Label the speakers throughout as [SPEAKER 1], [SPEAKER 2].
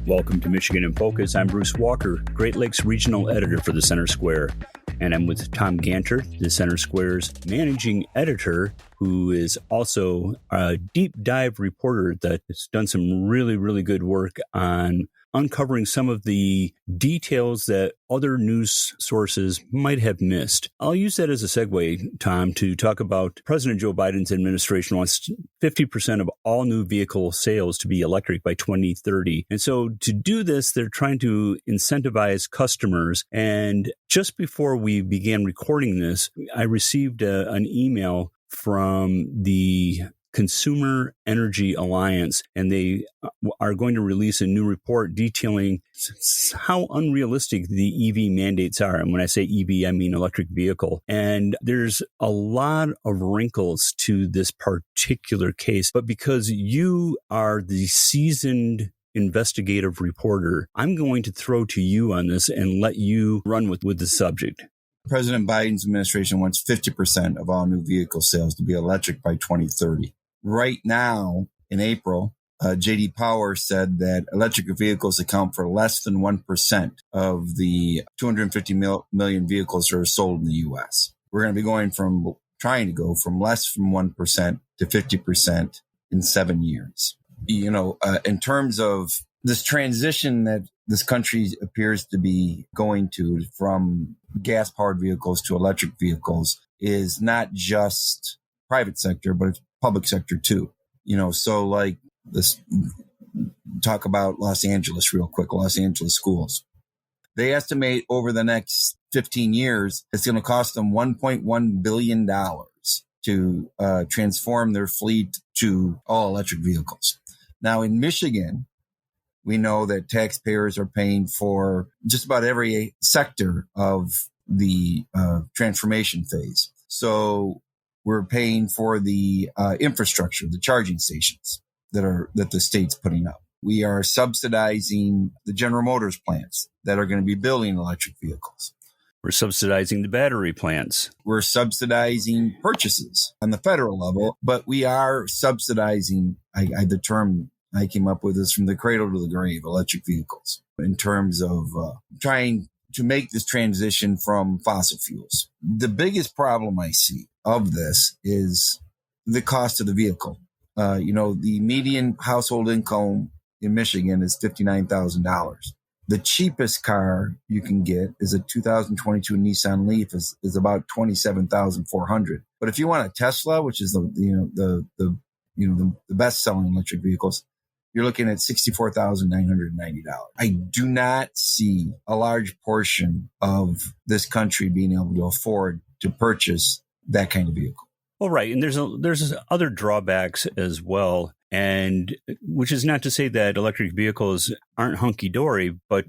[SPEAKER 1] Welcome to Michigan in Focus. I'm Bruce Walker, Great Lakes Regional Editor for the Center Square. And I'm with Tom Ganter, the Center Square's managing editor, who is also a deep dive reporter that has done some really, really good work on uncovering some of the details that other news sources might have missed. I'll use that as a segue, Tom, to talk about President Joe Biden's administration wants 50% of all new vehicle sales to be electric by 2030. And so to do this, they're trying to incentivize customers. And just before we began recording this, I received an email from the Consumer Energy Alliance, and they are going to release a new report detailing how unrealistic the EV mandates are. And when I say EV, I mean electric vehicle. And there's a lot of wrinkles to this particular case. But because you are the seasoned investigative reporter, I'm going to throw to you on this and let you run with the subject.
[SPEAKER 2] President Biden's administration wants 50% of all new vehicle sales to be electric by 2030. Right now, in April, J.D. Power said that electric vehicles account for less than 1% of the 250 million vehicles that are sold in the U.S. We're going to be trying to go from less than 1% to 50% in 7 years. In terms of this transition that this country appears to be going to from gas-powered vehicles to electric vehicles is not just private sector, but it's public sector too. So like this, talk about Los Angeles real quick, Los Angeles schools. They estimate over the next 15 years, it's going to cost them $1.1 billion to transform their fleet to all electric vehicles. Now in Michigan, we know that taxpayers are paying for just about every sector of the transformation phase. So we're paying for the infrastructure, the charging stations that the state's putting up. We are subsidizing the General Motors plants that are going to be building electric vehicles.
[SPEAKER 1] We're subsidizing the battery plants.
[SPEAKER 2] We're subsidizing purchases on the federal level, but we are subsidizing, the term I came up with is from the cradle to the grave, electric vehicles, in terms of trying to make this transition from fossil fuels. The biggest problem I see of this is the cost of the vehicle. The median household income in Michigan is $59,000. The cheapest car you can get is a 2022 Nissan Leaf is about $27,400. But if you want a Tesla, which is the best selling electric vehicles, you're looking at $64,990. I do not see a large portion of this country being able to afford to purchase that kind of vehicle.
[SPEAKER 1] Well, right. And there's other drawbacks as well. And which is not to say that electric vehicles aren't hunky-dory, but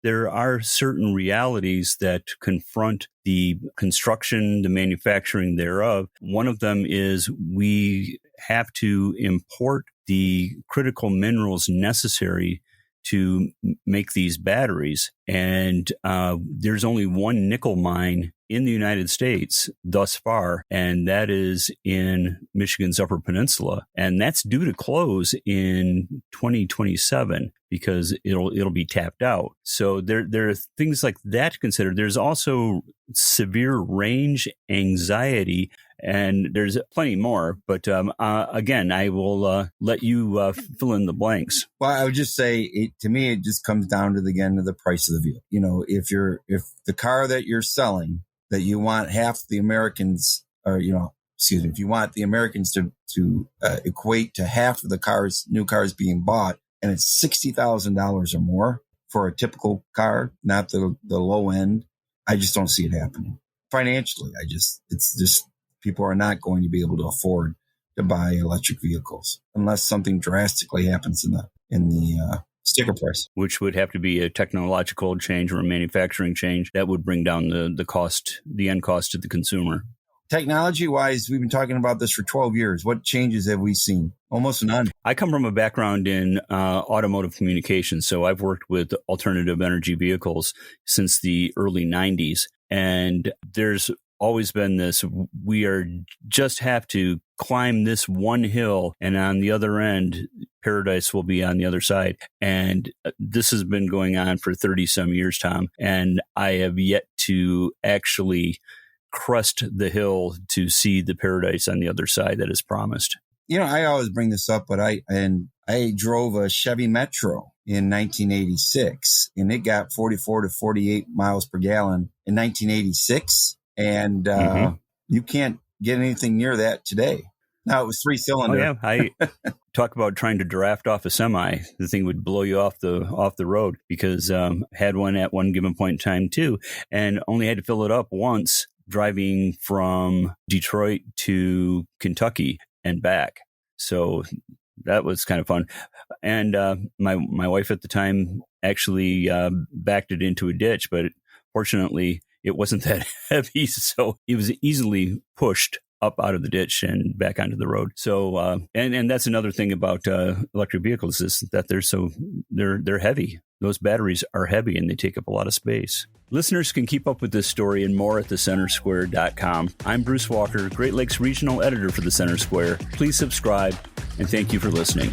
[SPEAKER 1] there are certain realities that confront the construction, the manufacturing thereof. One of them is we have to import the critical minerals necessary to make these batteries. And there's only one nickel mine in the United States thus far, and that is in Michigan's Upper Peninsula. And that's due to close in 2027 because it'll be tapped out. So there are things like that to consider. There's also severe range anxiety, and there's plenty more. But again, I will let you fill in the blanks.
[SPEAKER 2] Well, I would just say, to me, it just comes down to the price of the vehicle. If the car that you're selling, that you want half the Americans, if you want the Americans to equate to half of the new cars being bought, and it's $60,000 or more for a typical car, not the low end, I just don't see it happening. Financially, it's just people are not going to be able to afford to buy electric vehicles unless something drastically happens in the sticker price,
[SPEAKER 1] which would have to be a technological change or a manufacturing change that would bring down the end cost to the consumer.
[SPEAKER 2] Technology-wise, we've been talking about this for 12 years. What changes have we seen? Almost none.
[SPEAKER 1] I come from a background in automotive communications, so I've worked with alternative energy vehicles since the early 90s. And there's always been this, just have to climb this one hill, and on the other end, paradise will be on the other side. And this has been going on for 30 some years, Tom, and I have yet to actually crest the hill to see the paradise on the other side that is promised.
[SPEAKER 2] I always bring this up, but I drove a Chevy Metro in 1986, and it got 44 to 48 miles per gallon in 1986. And you can't get anything near that today. Now, it was 3-cylinder.
[SPEAKER 1] Oh, yeah. I talk about trying to draft off a semi. The thing would blow you off the road, because had one at one given point in time too, and only had to fill it up once driving from Detroit to Kentucky and back. So that was kind of fun. And my wife at the time actually backed it into a ditch, but fortunately it wasn't that heavy, so it was easily pushed up out of the ditch and back onto the road. So and that's another thing about electric vehicles, is that they're heavy. Those batteries are heavy and they take up a lot of space. Listeners can keep up with this story and more at thecentersquare.com. I'm Bruce Walker, Great Lakes Regional Editor for The Center Square. Please subscribe, and thank you for listening.